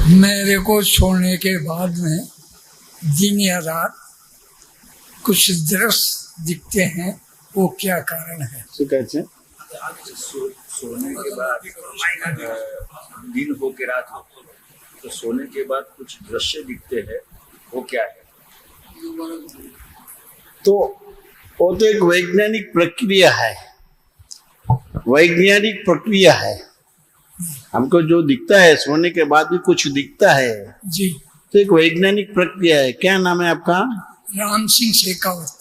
मेरे को छोड़ने के बाद में दिन या रात कुछ दृश्य दिखते हैं, वो क्या कारण है? सोने के बाद दिन हो के रात हो, तो सोने के बाद कुछ दृश्य दिखते हैं, वो क्या है? तो वो तो एक वैज्ञानिक प्रक्रिया है, वैज्ञानिक प्रक्रिया है। हमको जो दिखता है, सोने के बाद भी कुछ दिखता है जी, तो एक वैज्ञानिक प्रक्रिया है। क्या नाम है आपका? राम सिंह शेखावत।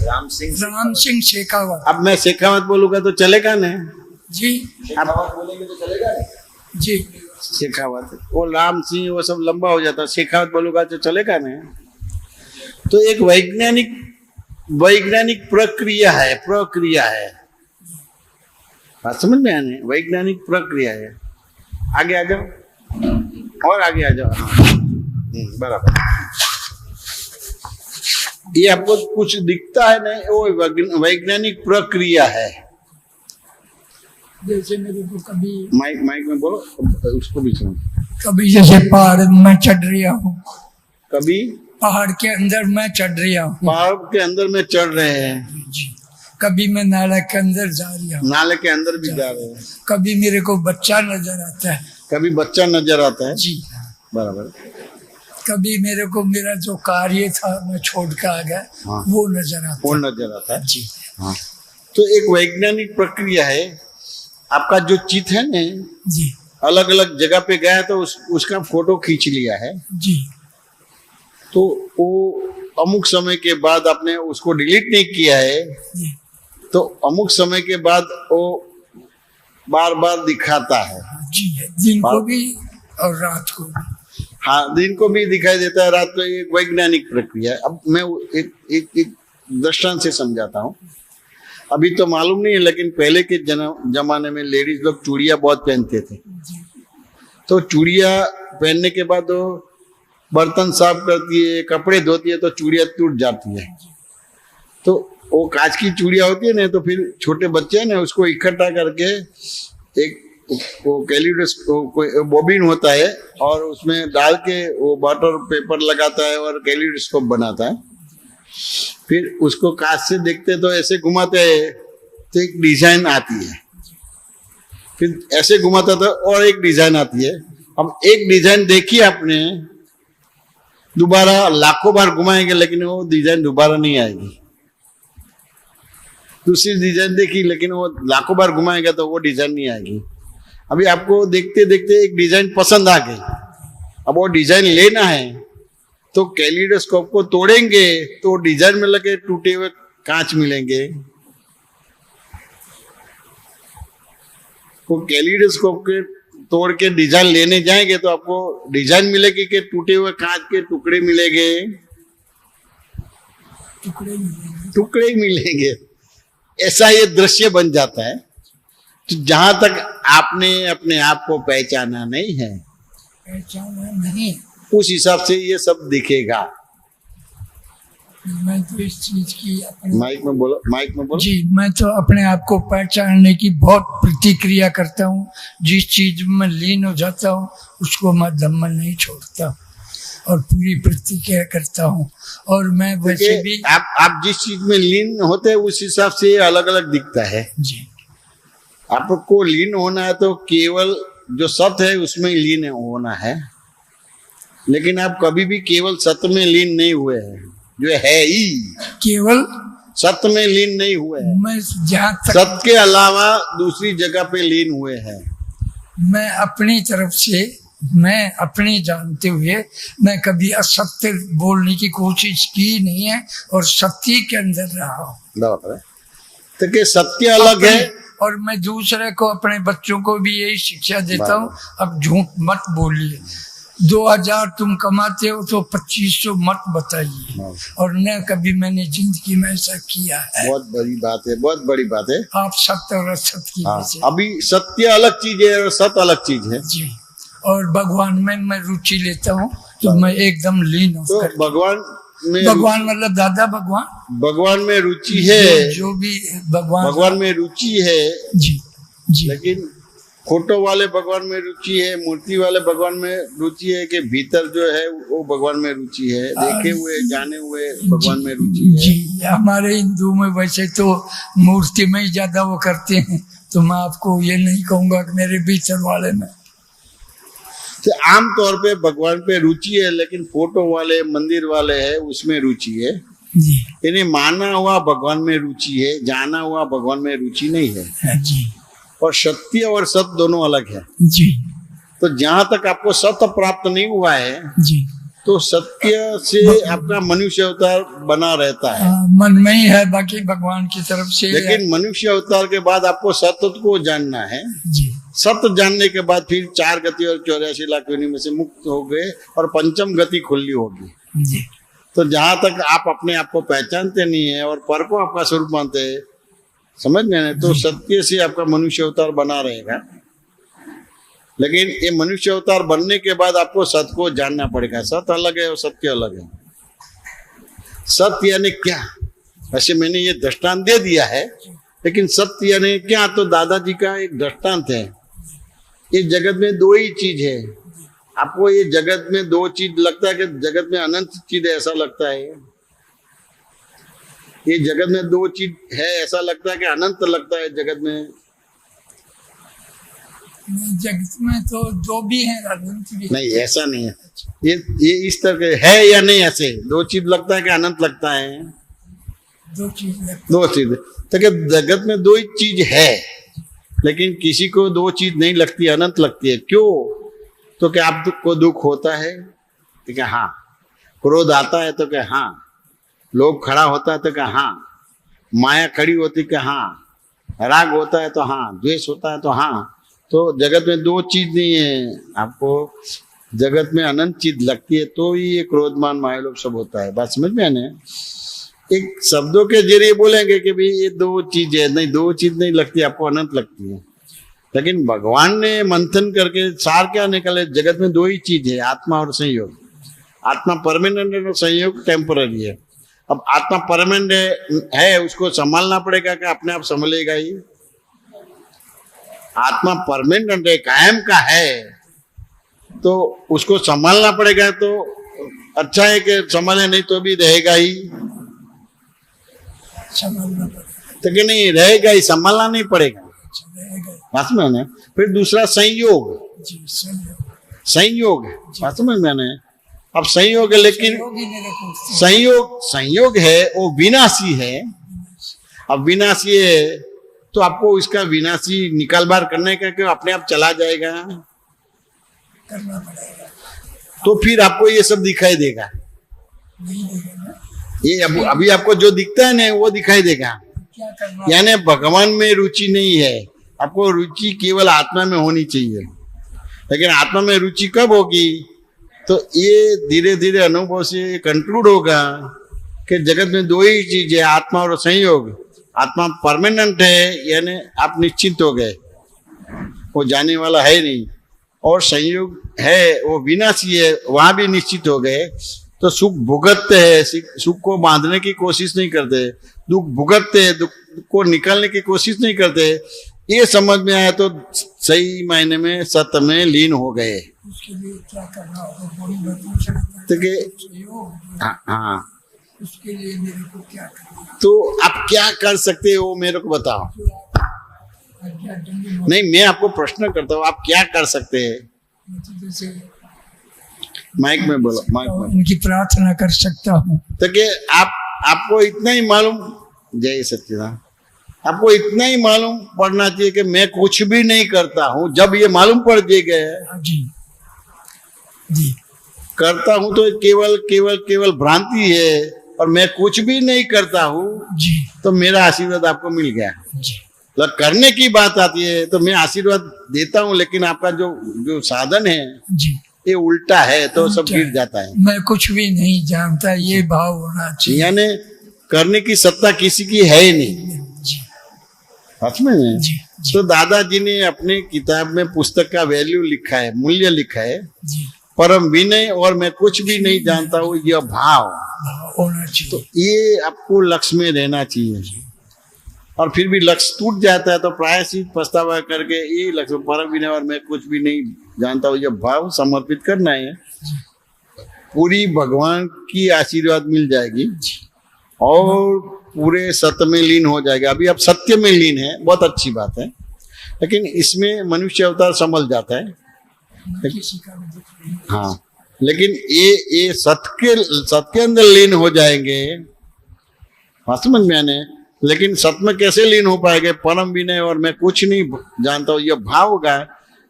राम सिंह शेखावत। अब मैं शेखावत बोलूंगा तो चलेगा नहीं जी? शेखावत बोलेंगे तो चलेगा नहीं? जी, शेखावत, वो राम सिंह वो सब लंबा हो जाता, शेखावत बोलूंगा तो चलेगा नहीं। तो एक वैज्ञानिक प्रक्रिया है। बात समझ में आने, वैज्ञानिक प्रक्रिया है। आगे आ जाओ और आगे आ जाओ। बराबर। ये आपको कुछ दिखता है नहीं, वो वैज्ञानिक प्रक्रिया है। जैसे मेरे को कभी माइक में बोलो, उसको भी सुनो। कभी जैसे पहाड़ में चढ़ रहा हूँ, कभी पहाड़ के अंदर मैं चढ़ रहा हूँ, पहाड़ के अंदर में चढ़ रहे हैं जी। कभी मैं नाले के अंदर जा रहा हूँ, नाले के अंदर भी जा रहे हैं। कभी मेरे को बच्चा नजर आता है, कभी बच्चा नजर आता है जी। बराबर। कभी मेरे को मेरा जो कार्य था मैं छोड़ के आ गया, हाँ। वो नजर आता वो है नजर आता है जी। हाँ। तो एक वैज्ञानिक प्रक्रिया है। आपका जो चित्त है ना, जी अलग अलग जगह पे गया है तो उसका फोटो खींच लिया है। जी, तो वो अमुक समय के बाद आपने उसको डिलीट नहीं किया है, जी तो अमुक समय के बाद वो बार बार दिखाता है। जी, दिन को भी और रात को भी। हाँ, दिन को भी दिखाई देता है, रात को। एक वैज्ञानिक प्रक्रिया है। अब मैं एक दृष्टांत से समझाता हूँ। अभी तो मालूम नहीं है, लेकिन पहले के जमाने में लेडीज लोग चूड़िया बहुत पहनते थे। तो चूड़िया पहनने के बाद वो बर्तन साफ करती है, कपड़े धोती है, तो चूड़िया टूट जाती है। तो वो कांच की चूड़िया होती है ना, तो फिर छोटे बच्चे हैं ना, उसको इकट्ठा करके एक वो कैलिडोस्कोप बॉबिन होता है, और उसमें डाल के वो बटर पेपर लगाता है और कैलिडोस्कोप बनाता है। फिर उसको कांच से देखते तो ऐसे घुमाते हैं तो एक डिजाइन आती है, फिर ऐसे घुमाता तो और एक डिजाइन आती है। अब एक डिजाइन देखी आपने, दोबारा लाखों बार घुमाएंगे लेकिन वो डिजाइन दोबारा नहीं आएगी। दूसरी डिजाइन देखी, लेकिन वो लाखों बार घुमाएगा तो वो डिजाइन नहीं आएगी। अभी आपको देखते देखते एक डिजाइन पसंद आ गई, अब वो डिजाइन लेना है तो कैलिडोस्कोप को तोड़ेंगे तो डिजाइन में लगे टूटे हुए कांच मिलेंगे। वो कैलिडोस्कोप के तोड़ के डिजाइन लेने जाएंगे तो आपको डिजाइन मिलेगी कि टूटे हुए कांच के टुकड़े मिलेंगे? टुकड़े ही मिलेंगे। ऐसा ये दृश्य बन जाता है। तो जहां तक आपने अपने आप को पहचाना नहीं है, उस हिसाब से ये सब दिखेगा। मैं तो इस चीज की माइक में बोलो जी। मैं तो अपने आप को पहचानने की बहुत प्रतिक्रिया करता हूँ। जिस चीज में लीन हो जाता हूँ उसको मैं दम नहीं छोड़ता और पूरी प्रतिक्रिया करता हूँ। और मैं वैसे भी आप जिस चीज में लीन होते हैं उस हिसाब से अलग अलग दिखता है जी। आपको लीन होना है तो केवल जो सत्य है उसमें लीन होना है, लेकिन आप कभी भी केवल सत्य में लीन नहीं हुए हैं। जो है ही केवल सत्य में लीन नहीं हुए हैं। मैं जहाँ तक सत्य के अलावा दूसरी जगह पे लीन हुए हैं। मैं अपनी तरफ से, मैं अपने जानते हुए मैं कभी असत्य बोलने की कोशिश की नहीं है और सत्य के अंदर रहा हूँ। तो कि सत्य अलग है। और मैं दूसरे को, अपने बच्चों को भी यही शिक्षा देता हूँ, अब झूठ मत बोलिए। 2000 तुम कमाते हो तो 2500 मत बताइए। और न कभी मैंने जिंदगी में ऐसा किया है। बहुत बड़ी बात है, बहुत बड़ी बात है। आप सत्य और असत्य की वजह। अभी सत्य अलग चीज है और सत्य अलग चीज है जी। और भगवान में मैं रुचि लेता हूँ तो मैं एकदम लीन हूँ। तो भगवान मतलब दादा भगवान में रुचि है। जो भी भगवान में रुचि है जी जी। लेकिन फोटो वाले भगवान में रुचि है, मूर्ति वाले भगवान में रुचि है, कि भीतर जो है वो भगवान में रुचि है, देखे हुए जाने हुए भगवान में रुचि है? जी, हमारे हिंदू में वैसे तो मूर्ति में ही ज्यादा वो करते हैं, तो मैं आपको ये नहीं कहूंगा कि मेरे भीतर वाले में। तो आमतौर पे भगवान पे रुचि है, लेकिन फोटो वाले मंदिर वाले है उसमें रुचि है। जी यानी माना हुआ भगवान में रुचि है, जाना हुआ भगवान में रुचि नहीं है। जी और सत्य और सत दोनों अलग है। जी तो जहां तक आपको सत्य प्राप्त नहीं हुआ है, जी, तो सत्य से आपका मनुष्य अवतार बना रहता है। मन में ही है, बाकी भगवान की तरफ से। लेकिन मनुष्य अवतार के बाद आपको सत्य को जानना है। जी सत्य जानने के बाद फिर 4 गति और 84 लाख योनि में से मुक्त हो गए और पंचम गति खुली होगी। जी, तो जहां तक आप अपने आप को पहचानते नहीं है और पर को आपका स्वरूप मानते हैं, समझ में, तो सत्य से आपका मनुष्य अवतार बना रहेगा। लेकिन ये मनुष्य अवतार बनने के बाद आपको सत्य को जानना पड़ेगा। सत्य अलग है और सत्य अलग है। सत्य यानी क्या? वैसे मैंने ये दृष्टांत दे दिया है, लेकिन सत्य यानी क्या, तो दादाजी का एक दृष्टांत है। ये जगत में 2 ही चीज है। आपको ये जगत में 2 चीज लगता है कि जगत में अनंत चीज है, ऐसा लगता है? ये जगत में 2 चीज है ऐसा लगता है कि अनंत लगता है जगत में? जगत में तो 2 भी हैं, अनंत भी। नहीं, ऐसा नहीं है। ये इस तरह के है या नहीं? ऐसे 2 चीज लगता है कि अनंत लगता है? 2 चीज 2 चीज। तो क्या जगत में 2 ही चीज है, लेकिन किसी को 2 चीज नहीं लगती, अनंत लगती है। क्यों? तो क्या आपको दुख होता है? तो क्या हाँ। क्रोध आता है तो क्या हाँ। लोभ खड़ा होता है तो क्या हाँ। माया खड़ी होती क्या हाँ। राग होता है तो हाँ। द्वेष होता है तो हाँ। तो जगत में 2 चीज नहीं है। आपको जगत में अनंत चीज लगती है तो ही ये क्रोध मान माया लोभ सब होता है। बात समझ में आने? एक शब्दों के जरिए बोलेंगे कि भाई ये 2 चीज है, नहीं 2 चीज नहीं लगती, आपको अनंत लगती है। लेकिन भगवान ने मंथन करके सार क्या निकाले? जगत में 2 ही चीज है, आत्मा और संयोग। आत्मा परमानेंट और संयोग टेम्पररी है। अब आत्मा परमानेंट है, उसको संभालना पड़ेगा कि अपने आप संभलेगा ही? आत्मा परमानेंट है, कायम का है, तो उसको संभालना पड़ेगा। तो अच्छा है कि संभाले, नहीं तो भी रहेगा ही। संभालना पड़ेगा तो कि नहीं रहेगा ही, संभालना नहीं पड़ेगा। बात में आने? फिर दूसरा संयोग। जी, संयोग बात में मैंने, अब संयोग है, लेकिन संयोग है वो विनाशी है। अब विनाशी है तो आपको इसका विनाशी निकाल बार करने का, क्यों अपने आप चला जाएगा, करना पड़ेगा। तो फिर आपको ये सब दिखाई देगा। नहीं देगा, ये अभी आपको जो दिखता है ना वो दिखाई देगा। क्या करना? यानी भगवान में रुचि नहीं है, आपको रुचि केवल आत्मा में होनी चाहिए। लेकिन आत्मा में रुचि कब होगी? तो ये धीरे धीरे अनुभव से कंक्लूड होगा कि जगत में 2 ही चीज है, आत्मा और संयोग। आत्मा परमानेंट है, यानी आप निश्चिंत हो गए, वो जाने वाला है नहीं। और संयोग है वो विनाशी है, वहां भी निश्चित हो गए। तो सुख भुगतते हैं, सुख को बांधने की कोशिश नहीं करते, दुख भुगतते हैं, दुख को निकालने की कोशिश नहीं करते। ये समझ में आया तो सही मायने में सत्य में लीन हो गए। उसके लिए क्या करना होगा? बड़ी बात तो कि हाँ, उसके लिए मेरे को क्या करना? तो आप क्या कर सकते हो मेरे को बताओ। नहीं, मैं आपको प्रश्न करता हूँ, आप क्या कर सकते हैं? जैसे माइक में बोलो, माइक में। उनकी प्रार्थना कर सकता हूँ। तो कि आपको इतना ही मालूम, जय सच्चिदानंद, आपको इतना ही मालूम पड़ना चाहिए कि मैं कुछ भी नहीं करता हूँ। जब ये मालूम पड़ जाएगा जी जी, करता हूँ तो केवल केवल केवल भ्रांति है, और मैं कुछ भी नहीं करता हूँ जी तो मेरा आशीर्वाद आपको मिल गया। जी, करने की बात आती है तो मैं आशीर्वाद देता हूँ, लेकिन आपका जो साधन है जी ये उल्टा है, तो सब गिर जाता है। मैं कुछ भी नहीं जानता, ये भाव होना चाहिए। यानी करने की सत्ता किसी की है ही नहीं। जी सच में नहीं। जी तो दादाजी ने अपने किताब में पुस्तक का वैल्यू लिखा है, मूल्य लिखा है, जी, परम विनय और मैं कुछ भी नहीं जानता हूँ, यह भाव। भाव होना चाहिए। तो ये आपको लक्ष्य में रहना चाहिए। और फिर भी लक्ष्य टूट जाता है तो प्रायश्चित पछतावा करके ये लक्ष्य परम विनय और मैं कुछ भी नहीं जानता हूँ, जब भाव समर्पित करना है, पूरी भगवान की आशीर्वाद मिल जाएगी और पूरे सत्य में लीन हो जाएगा। अभी आप सत्य में लीन है, बहुत अच्छी बात है, लेकिन इसमें मनुष्य अवतार संभल जाता है। हाँ, लेकिन ये सत्य के अंदर लीन हो जाएंगे, बात समझ में आने। लेकिन सत्य में कैसे लीन हो पाएंगे? परम विनय और मैं कुछ नहीं जानता हूँ ये भाव होगा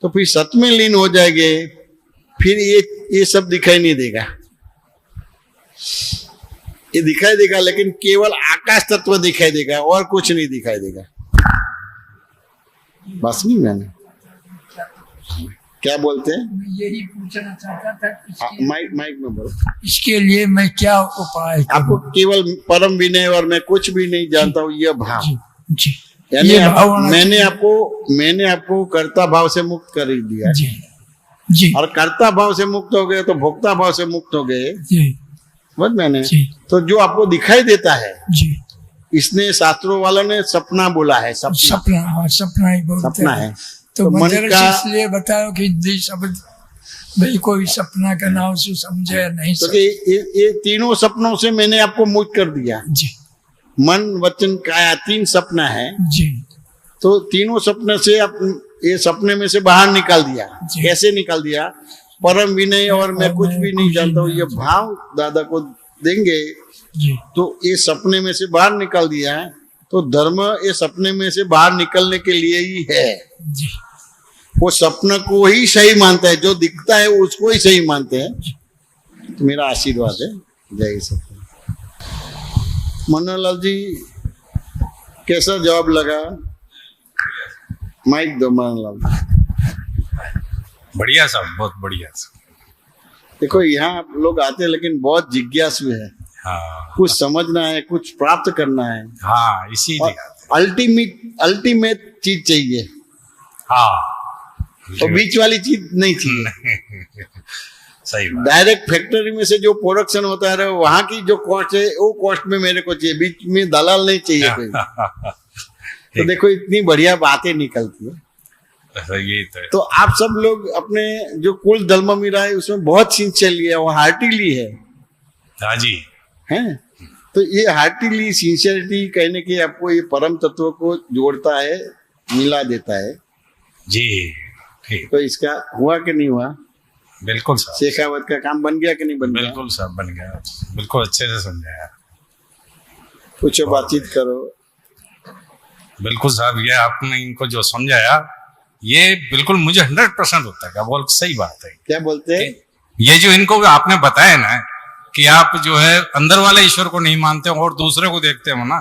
तो फिर सत्य में लीन हो जाएंगे, फिर ये सब दिखाई नहीं देगा। ये दिखाई देगा लेकिन केवल आकाश तत्व दिखाई देगा और कुछ नहीं दिखाई देगा। बस नहीं, मैंने क्या बोलते हैं, मैं यही पूछना चाहता था माइक में बोलो। इसके लिए मैं क्या उपाय करूं? आपको केवल परम विनय और मैं कुछ भी नहीं जानता हूँ यह भाव, जी, यानी ये भाव होना मैंने आपको कर्ता भाव से मुक्त कर ही दिया। जी जी और कर्ता भाव से मुक्त हो गए तो भोक्ता भाव से मुक्त हो गए। जी समझ मैंने। जी तो जो आपको दिखाई देता है, जी, इसने शास्त्रों वालों ने सपना बोला है। सपना, हाँ, सपना ही बोलते सपना हैं। है तो मन मंदिर का, इसलिए बताओ कि शब्द भाई कोई सपना का नाम से समझे या नहीं तो समझे। ये तीनों सपनों से मैंने आपको मुक्त कर दिया। जी मन वचन काया 3 सपना है, जी तो तीनों सपने से आप ये सपने में से बाहर निकाल दिया। जी। कैसे निकाल दिया? परम विनय और मैं कुछ भी नहीं जानता हूँ ये भाव दादा को देंगे जी तो ये सपने में से बाहर निकाल दिया है। तो धर्म ये सपने में से बाहर निकलने के लिए ही है। जी। वो सपने को ही सही मानता है, जो दिखता है उसको ही सही मानते हैं। तो मेरा आशीर्वाद है। जय सत्य। मनोहरलाल जी, कैसा जवाब लगा? माइक दो मनोहरलाल जी। बढ़िया साहब, बहुत बढ़िया साहब। देखो यहाँ आप लोग आते हैं लेकिन बहुत जिज्ञासु है। हाँ कुछ समझना है, कुछ प्राप्त करना है। हाँ, इसीलिए अल्टीमेट चीज चाहिए। हाँ, तो बीच वाली चीज नहीं चाहिए। सही बात। डायरेक्ट फैक्ट्री में से जो प्रोडक्शन होता है वहां की जो कॉस्ट है वो कॉस्ट में मेरे को चाहिए, बीच में दलाल नहीं चाहिए कोई। तो देखो इतनी बढ़िया बातें निकलती है। ये तो आप सब लोग अपने जो कुल धर्म मिला है उसमें बहुत सिंसियरली है, वो हार्टिली है। हाँ जी, हैं? तो ये हार्टिली सिंसियरिटी कहने के आपको ये परम तत्व को जोड़ता है, मिला देता है जी। ठीक, तो इसका हुआ कि नहीं हुआ? बिल्कुल साहब। शेखावत का काम बन गया कि नहीं बन गया? बिल्कुल साहब, बन गया। बिल्कुल अच्छे से समझाया। पूछो, बातचीत करो। बिल्कुल साहब, ये आपने इनको जो समझाया ये बिल्कुल मुझे 100% होता है। क्या बोल, सही बात है। क्या बोलते हैं? ये जो इनको आपने बताया ना कि आप जो है अंदर वाले ईश्वर को नहीं मानते और दूसरे को देखते हो ना,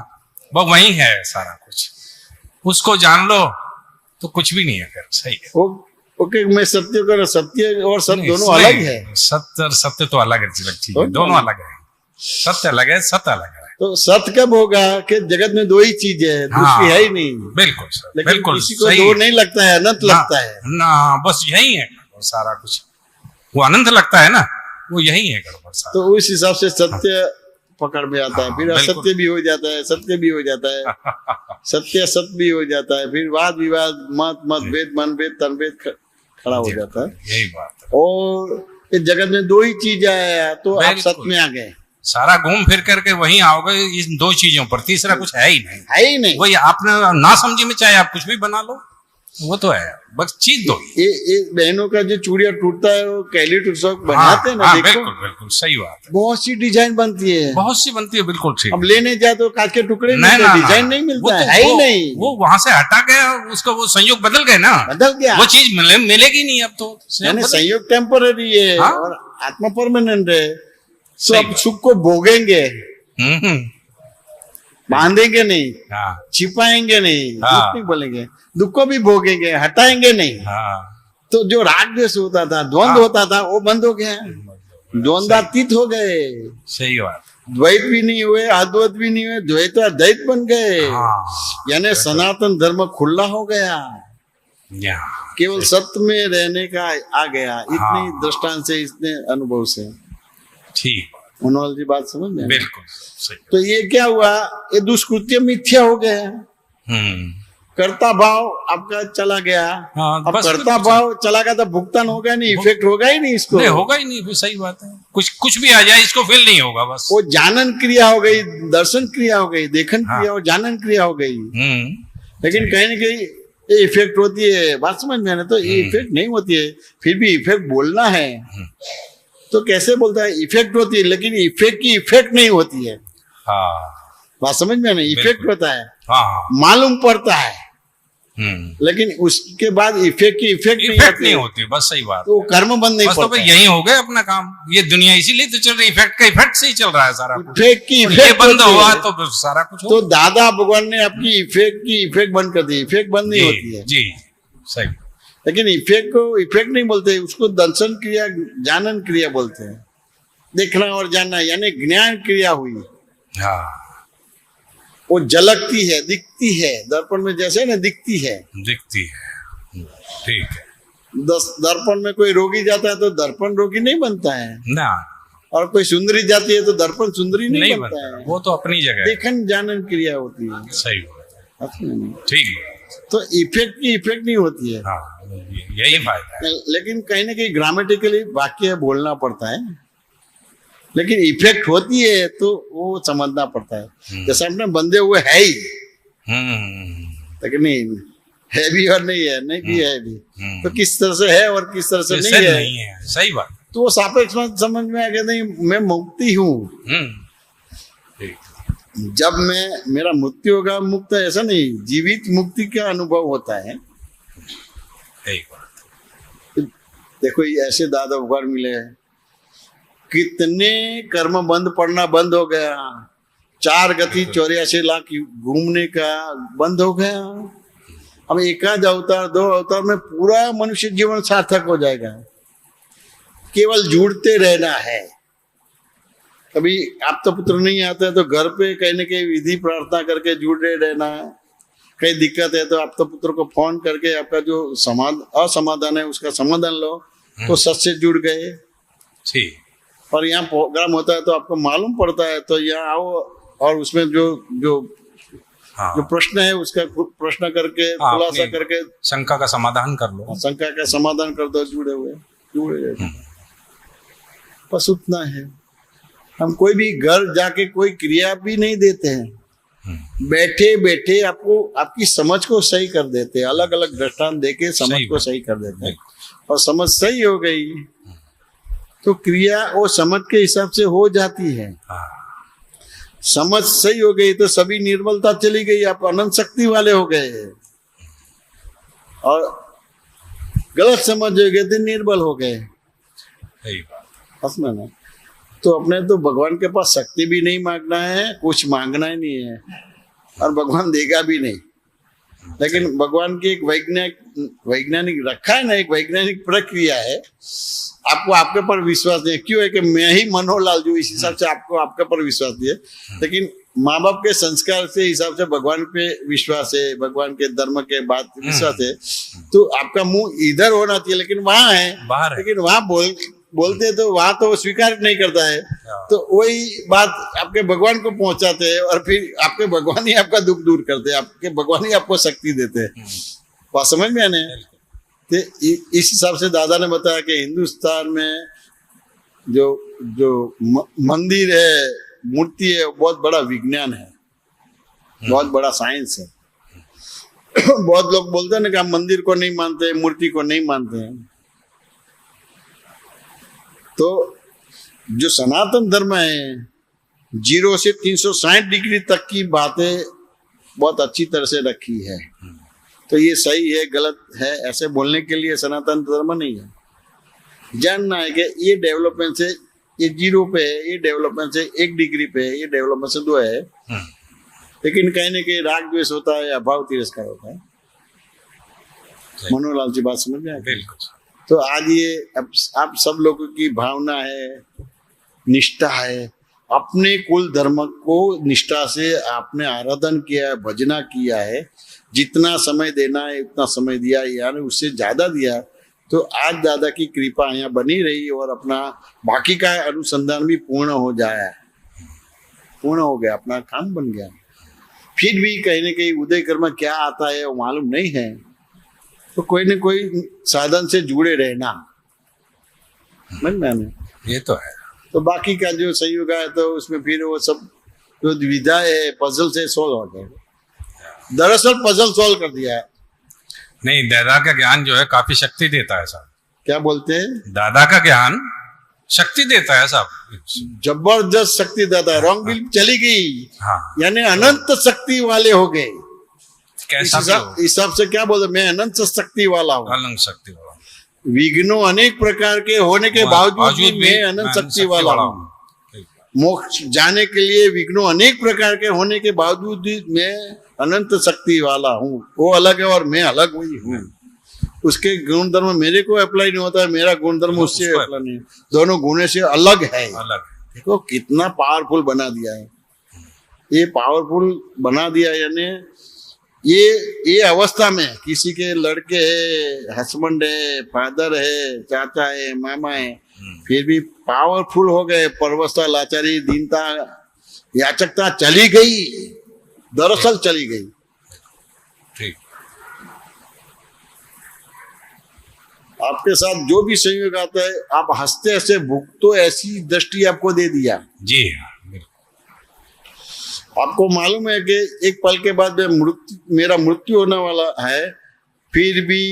वो वही है सारा कुछ। उसको जान लो तो कुछ भी नहीं है फिर। सही है। ओके, मैं सत्य कर, सत्य और सत्य दोनों अलग है। सत्य और सत्य तो अलग चीज है, दोनों अलग है। सत्य अलग है, सत्य अलग है। तो सत्य कब होगा कि जगत में 2 ही चीजें है, दूसरी है ही नहीं। बिल्कुल सर, लेकिन बिल्कुल किसी को 2 नहीं लगता है, अनंत लगता है ना। बस यही है सारा कुछ। वो अनंत लगता है ना, वो यही है गड़बड़ सारा। तो उस हिसाब से सत्य पकड़ में आता है, फिर असत्य भी हो जाता है, सत्य भी हो जाता है, सत्य असत्य भी हो जाता है, फिर वाद विवाद, मतभेद, मनभेद, तनभेद खड़ा हो जाता है। यही बात है। और इस जगत में 2 ही चीज आया तो आप सत्य में आ गए। सारा घूम फिर करके वहीं आओगे इन 2 चीजों पर, तीसरा कुछ है ही नहीं। है ही नहीं। वही आपने ना समझी में चाहे आप कुछ भी बना लो, वो तो है, बस चीज 2 ही। ये बहनों का जो चूड़िया टूटता है वो कैली टूट बनाते हैं ना। हाँ, देखो बिल्कुल बिल्कुल सही बात है। बहुत सी डिजाइन बनती है, बहुत सी बनती है, बिल्कुल ठीक। अब लेने जाए तो कांच के टुकड़े नहीं, डिजाइन नहीं मिलता है ही नहीं। वो वहां से हटा गया, उसका वो संयोग बदल गए ना, बदल गया। वो चीज मिलेगी नहीं अब तो। संयोग टेम्पररी है और आत्मा परमानेंट है। तो अब सुख को भोगेंगे, बांधेंगे नहीं, छिपाएंगे नहीं, झूठ नहीं बोलेंगे, दुख को भी भोगेंगे, हटाएंगे नहीं। तो जो राग द्वेष होता था, द्वंद्व होता था, वो बंद हो गया, द्वंद्वातीत हो गए। सही बात। द्वैत भी नहीं हुए, अद्वैत भी नहीं हुए, द्वैत अद्वैत बन गए। यानी सनातन धर्म खुला हो गया, केवल सत्य में रहने का आ गया। इतनी दृष्टांत से, इतने अनुभव से। ठीक, मनोहर जी बात समझ में? बिल्कुल सही। तो ये क्या हुआ? ये दुष्कृत्य मिथ्या हो गया। कर्ता भाव आपका चला गया। हाँ, अब बस कर्ता कुछ- भाव चला गया तो भुगतान होगा नहीं, इफेक्ट होगा ही नहीं इसको। नहीं होगा ही नहीं, फिर सही बात है। कुछ भी आ जाए इसको फील नहीं होगा बस। वो जानन क्रिया हो गई, दर्शन क्रिया हो गई, देखन हाँ। क्रिया और जानन क्रिया हो गई। लेकिन कहीं ना कहीं ये इफेक्ट होती है, बात समझ में आना। तो ये इफेक्ट नहीं होती है, फिर भी इफेक्ट बोलना है तो कैसे बोलता है? इफेक्ट होती है, लेकिन इफेक्ट की इफेक्ट नहीं होती है। हाँ बात समझ में आना? इफेक्ट बिल्कुल। होता है, हाँ मालूम पड़ता है, लेकिन उसके बाद इफेक्ट की इफेक्ट इफेक्ट नहीं होती, बस सही बात। तो कर्म बंद नहीं बस तो पड़ता भाई यही हो गया अपना काम। ये दुनिया इसीलिए तो चल रही, इफेक्ट का इफेक्ट से ही चल रहा है सारा कुछ। इफेक्ट की और ये इफेक्ट बंद होती हुआ है। तो फिर सारा कुछ तो हो। दादा भगवान ने आपकी इफेक्ट की इफेक्ट बंद कर दी। इफेक्ट बंद नहीं होती जी है, जी सही। लेकिन इफेक्ट को इफेक्ट नहीं बोलते, उसको दर्शन क्रिया, जानन क्रिया बोलते हैं। देखना और जानना यानी ज्ञान क्रिया हुई। हाँ वो झलकती है, दिखती है, दर्पण में जैसे ना दिखती है। दिखती है, ठीक है दर्पण में कोई रोगी जाता है तो दर्पण रोगी नहीं बनता है, ना, और कोई सुंदरी जाती है तो दर्पण सुंदरी नहीं बनता बनता, है। वो तो अपनी जगह है। देखन जानन क्रिया होती है। सही बात है, नहीं। ठीक है। तो इफेक्ट की इफेक्ट नहीं होती है। हाँ यही फायदा है। लेकिन कहीं ना कहीं ग्रामेटिकली वाक्य बोलना पड़ता है, लेकिन इफेक्ट होती है तो वो समझना पड़ता है। जैसे अपने बंधे हुए है ही, लेकिन नहीं है भी और नहीं है, नहीं भी है भी, तो किस तरह से है और किस तरह से इससे नहीं है, नहीं है, सही बात। तो वो सापेक्ष समझ में आ गया। नहीं, मैं मुक्ति हूँ। ठीक। जब मेरा मृत्यु होगा मुक्त, ऐसा नहीं, जीवित मुक्ति का अनुभव होता है। सही बात। देखो ये ऐसे दादा भगवान मिले हैं, कितने कर्म बंद पड़ना बंद हो गया, 4 गति 84 लाख घूमने का बंद हो गया। अब एकाध अवतार 2 अवतार में पूरा मनुष्य जीवन सार्थक हो जाएगा। केवल जुड़ते रहना है। कभी आप तो पुत्र नहीं आता है तो घर पे कहीं न कहीं विधि प्रार्थना करके जुड़े रहना। कहीं दिक्कत है तो आप तो पुत्र को फोन करके आपका जो असमाधान है उसका समाधान लो, तो सच से जुड़ गए। ठीक। और यहाँ प्रोग्राम होता है तो आपको मालूम पड़ता है, तो यहाँ आओ और उसमें जो जो हाँ। जो प्रश्न है उसका प्रश्न करके खुलासा अपनी करके शंका का समाधान कर लो। शंका का समाधान कर दो। जुड़े बस उतना है। हम कोई भी घर जाके कोई क्रिया भी नहीं देते हैं, बैठे बैठे आपको आपकी समझ को सही कर देते हैं। अलग अलग दृष्टांत देके समझ को सही कर देते हैं, और समझ सही हो गई तो क्रिया वो समझ के हिसाब से हो जाती है। समझ सही हो गई तो सभी निर्मलता चली गई, आप अनंत शक्ति वाले हो गए। और गलत समझ हो गए तो निर्बल हो गए। सही बात। असम ना, तो अपने तो भगवान के पास शक्ति भी नहीं मांगना है, कुछ मांगना ही नहीं है, और भगवान देगा भी नहीं। लेकिन भगवान की एक वैज्ञानिक रखा है ना, एक वैज्ञानिक प्रक्रिया है। आपको आपके पर विश्वास नहीं है, क्यों है कि मैं ही मनोलाल जो इस हिसाब से आपको आपके पर विश्वास नहीं है। लेकिन माँ बाप के संस्कार से हिसाब से भगवान पे विश्वास है, भगवान के धर्म के बात विश्वास है, तो आपका मुंह इधर होना चाहिए, लेकिन वहां है, बाहर है। लेकिन वहां बोलते तो वहां तो वो स्वीकार नहीं करता है। तो वही बात आपके भगवान को पहुंचाते हैं, और फिर आपके भगवान ही आपका दुख दूर करते हैं, आपके भगवान ही आपको शक्ति देते हैं। बात समझ में आने तो इस हिसाब से दादा ने बताया कि हिंदुस्तान में जो मंदिर है, मूर्ति है, बहुत बड़ा विज्ञान है, बहुत बड़ा साइंस है। बहुत लोग बोलते हैं ना कि हम मंदिर को नहीं मानते, मूर्ति को नहीं मानते हैं। तो जो सनातन धर्म है 0 से 360 डिग्री तक की बातें बहुत अच्छी तरह से रखी है। तो ये सही है गलत है ऐसे बोलने के लिए सनातन धर्म नहीं है। जानना है कि ये डेवलपमेंट से ये 0 पे है, ये डेवलपमेंट से 1 डिग्री पे है, ये डेवलपमेंट से 2 है। लेकिन कहीं ना कहीं राग द्वेष होता है, अभाव तिरस्कार होता है। मनोलाल जी बात समझ में आए? बिल्कुल। तो आज ये आप सब लोगों की भावना है, निष्ठा है, अपने कुल धर्म को निष्ठा से आपने आराधन किया है, भजना किया है, जितना समय देना है उतना समय दिया, यानी उससे ज्यादा दिया। तो आज दादा की कृपा यहाँ बनी रही और अपना बाकी का अनुसंधान भी पूर्ण हो जाया, पूर्ण हो गया, अपना काम बन गया। फिर भी कहीं ना कहीं उदय कर्म क्या आता है वो मालूम नहीं है, तो कोई न कोई साधन से जुड़े रहना, समझ में आने। ये तो है। तो बाकी का जो संयोग है तो उसमें फिर वो सब जो विधा है पजल से सोल्व हो गए, दरअसल पजल सोल्व कर दिया है। नहीं, दादा का ज्ञान जो है काफी शक्ति देता है साहब। क्या बोलते हैं? दादा का ज्ञान शक्ति देता है साहब, जबरदस्त शक्ति देता है। रॉन्ग बिल चली गई, हाँ। यानी अनंत शक्ति वाले हो गए। कैसा इस हिसाब से क्या बोलते, मैं अनंत शक्ति वाला हूँ। अनंत शक्ति वाला, विघ्नों अनेक प्रकार के होने के बावजूद भी मैं अनंत शक्ति वाला हूँ। मोक्ष जाने के लिए विघ्नों अनेक प्रकार के होने के बावजूद भी मैं अनंत शक्ति वाला हूँ। वो अलग है और मैं अलग हुई हूँ। उसके गुण धर्म मेरे को अप्लाई नहीं होता है, मेरा गुण धर्म उससे अप्लाई नहीं, दोनों गुणे से अलग है। देखो कितना पावरफुल बना दिया है, ये पावरफुल बना दिया। यानी ये अवस्था में किसी के लड़के है, हस्बैंड है, फादर है, चाचा है, मामा है, फिर भी पावरफुल हो गए। परवस्था, लाचारी, दीनता, याचकता चली गई, दरअसल चली गई। ठीक। आपके साथ जो भी संयोग आता है आप हंसते हंसते भुगतो, ऐसी दृष्टि आपको दे दिया। जी, आपको मालूम है कि एक पल के बाद मेरा मृत्यु होने वाला है, फिर भी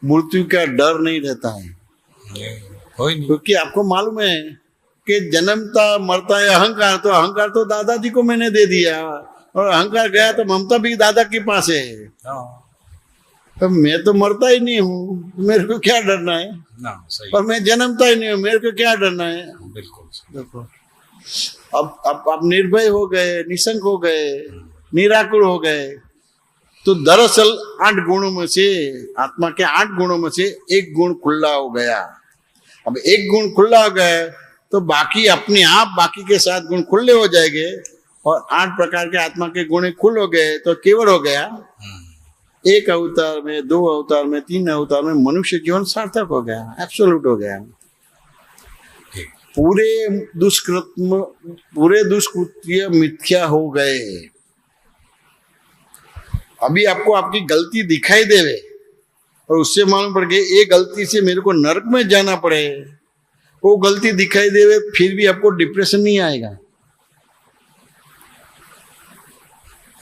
मृत्यु का डर नहीं रहता है, कोई नहीं। क्योंकि आपको मालूम है कि जन्मता मरता है अहंकार, तो अहंकार तो दादाजी को मैंने दे दिया, और अहंकार गया तो ममता भी दादा के पास है। तो मैं तो मरता ही नहीं हूँ, मेरे को क्या डरना है ना, सही। और मैं जन्मता ही नहीं हूँ, मेरे को क्या डरना है। बिल्कुल। देखो अब निर्भय हो गए, निशंक हो गए, निराकुर हो गए। तो दरअसल 8 गुणों में से, आत्मा के 8 गुणों में से एक गुण खुला हो गया। अब एक गुण खुला हो गया तो बाकी अपने आप बाकी के 7 गुण खुले हो जाएंगे, और 8 प्रकार के आत्मा के गुण खुल हो गए तो केवल हो गया। 1 अवतार में, 2 अवतार में, 3 अवतार में मनुष्य जीवन सार्थक हो गया, एब्सोल्यूट हो गया। पूरे दुष्कृत्य मिथ्या हो गए। अभी आपको आपकी गलती दिखाई देवे और उससे मालूम पड़ गया ये गलती से मेरे को नरक में जाना पड़े, वो गलती दिखाई देवे, फिर भी आपको डिप्रेशन नहीं आएगा।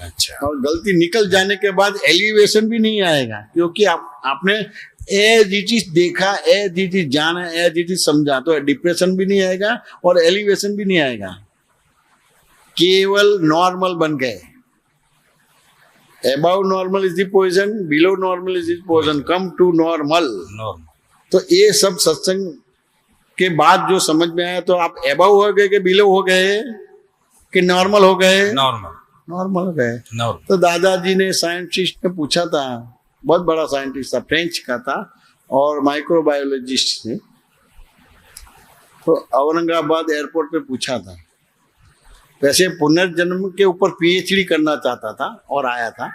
अच्छा। और गलती निकल जाने के बाद एलिवेशन भी नहीं आएगा, क्योंकि आपने एज इट इज देखा, एज इट इज जाना, एज इट इज समझा, तो डिप्रेशन भी नहीं आएगा और एलिवेशन भी नहीं आएगा। केवल नॉर्मल बन गए। Above normal is the position, below normal is the position, come to normal. तो ये सब सत्संग के बाद जो समझ में आया, तो आप अबव हो गए कि बिलो हो गए कि नॉर्मल हो गए? नॉर्मल हो गए। तो दादाजी ने साइंटिस्ट ने पूछा था, बहुत बड़ा साइंटिस्ट था, फ्रेंच का था और माइक्रोबायोलॉजिस्ट थे, तो औरंगाबाद एयरपोर्ट पे पूछा था। वैसे पुनर्जन्म के ऊपर पीएचडी करना चाहता था और आया था।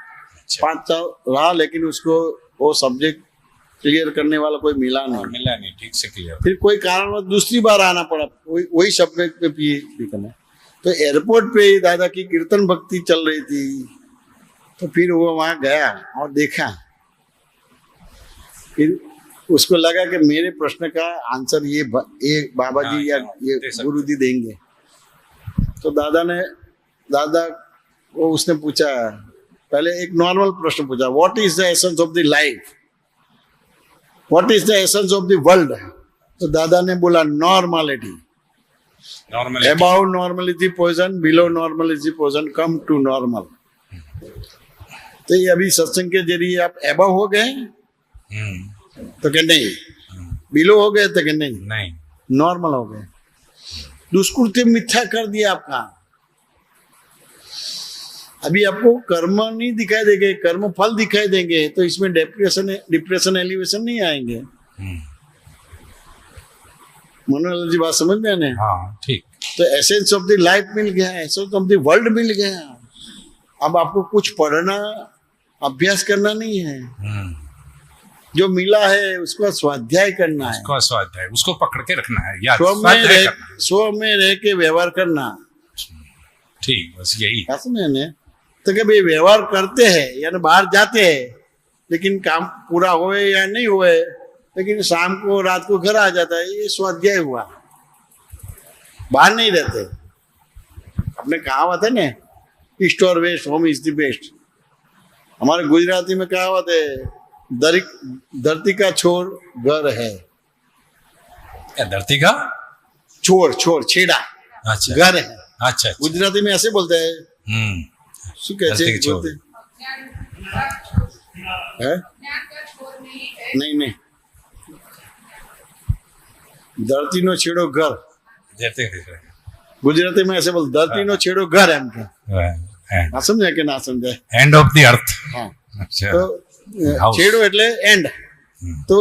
5 साल रहा, लेकिन उसको वो सब्जेक्ट क्लियर करने वाला कोई मिला नहीं, ठीक से क्लियर। फिर कोई कारणवश दूसरी बार आना पड़ा वही सब्जेक्ट पे पीएचडी करना। तो एयरपोर्ट पे दादा की कीर्तन भक्ति चल रही थी, तो फिर वो वहां गया और देखा। फिर उसको लगा कि मेरे प्रश्न का आंसर ये बाबा जी या ये गुरु जी देंगे। तो दादा वो उसने पूछा, पहले एक नॉर्मल प्रश्न पूछा, what is the essence of the life, what is the essence of the world. तो दादा ने बोला normality. Above normal is the poison, below normal is the poison, come to normal। तो ये अभी सत्संग के जरिए आप एबव हो गए तो क्या नहीं, बिलो हो गए तो क्या नहीं, नॉर्मल हो गए। दुष्कृत्य मिथ्या कर दिया आपका। अभी आपको कर्म नहीं दिखाई देंगे, कर्म फल दिखाई देंगे, तो इसमें डिप्रेशन एलिवेशन नहीं आएंगे। मनोहर जी बात समझ में आने? हाँ, ठीक। तो एसेंस ऑफ द लाइफ मिल गया, एसेंस ऑफ द वर्ल्ड मिल गया। अब आपको कुछ पढ़ना, अभ्यास करना नहीं है, जो मिला है उसको स्वाध्याय करना है, उसको पकड़ के रखना है, याद स्व में रह के व्यवहार करना। ठीक, बस यही। मैंने तो कभी व्यवहार करते हैं यानी बाहर जाते हैं, लेकिन काम पूरा होए या नहीं होए, लेकिन शाम को रात को घर आ जाता है, ये स्वाध्याय हुआ, बाहर नहीं रहते। अपने कहावत है ना, ईस्ट और west, home is the best. हमारे गुजराती में कहावत है, धरती का छोर घर है। क्या धरती का छोर, छोर छेड़ा, अच्छा घर है। अच्छा अच्छा। गुजराती में ऐसे बोलते हैं। શું કહે છે? ધરતી કે છોડ। है? नहीं नहीं, धरती नो छेड़ो घर, धरती का गुजराती में ऐसे बोल, धरती नो छेड़ो घर है हमका। ना समझे कि ना समझे? End of the earth. हाँ, अच्छा। तो House. छेड़ो એટલે एंड। तो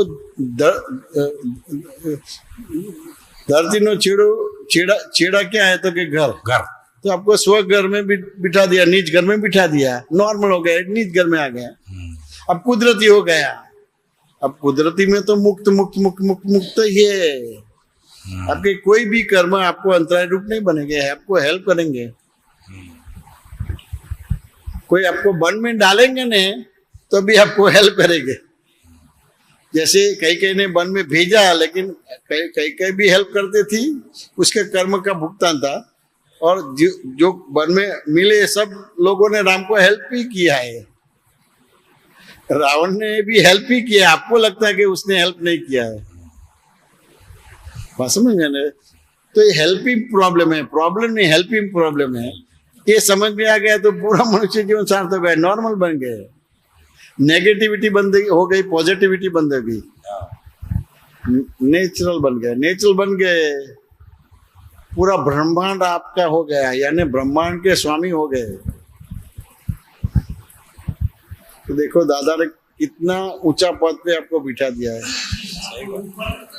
धरती नो छेड़ो, छेड़ा छेड़ा क्या है? तो कि घर। घर। तो आपको स्व घर में बिठा दिया, नीच घर में बिठा दिया, नॉर्मल हो गया, नीच घर में आ गया। अब कुदरती हो गया। अब कुदरती में तो मुक्त मुक्त मुक्त मुक्त मुक्त ही है। आपके कोई भी कर्म आपको अंतराय रूप नहीं बनेंगे, आपको हेल्प करेंगे। कोई आपको वन में डालेंगे ने तो भी आपको हेल्प करेंगे। जैसे कई कई ने वन में भेजा, लेकिन कई कई भी हेल्प करते थी, उसके कर्म का भुगतान था। और जो वन में मिले सब लोगों ने राम को हेल्प भी किया है। रावण ने भी हेल्प ही किया, आपको लगता है कि उसने हेल्प नहीं किया है। बात समझ गए? तो ये हेल्पिंग प्रॉब्लम है, प्रॉब्लम नहीं, हेल्पिंग प्रॉब्लम है। ये समझ में आ गया तो पूरा मनुष्य जीवन सार्थक है, नॉर्मल बन गए। नेगेटिविटी बंद हो गई, पॉजिटिविटी बंद हो गई, नेचुरल बन गए, नेचुरल बन गए। पूरा ब्रह्मांड आपका हो गया, यानी ब्रह्मांड के स्वामी हो गए। तो देखो दादा ने कितना ऊंचा पद पे आपको बिठा दिया है।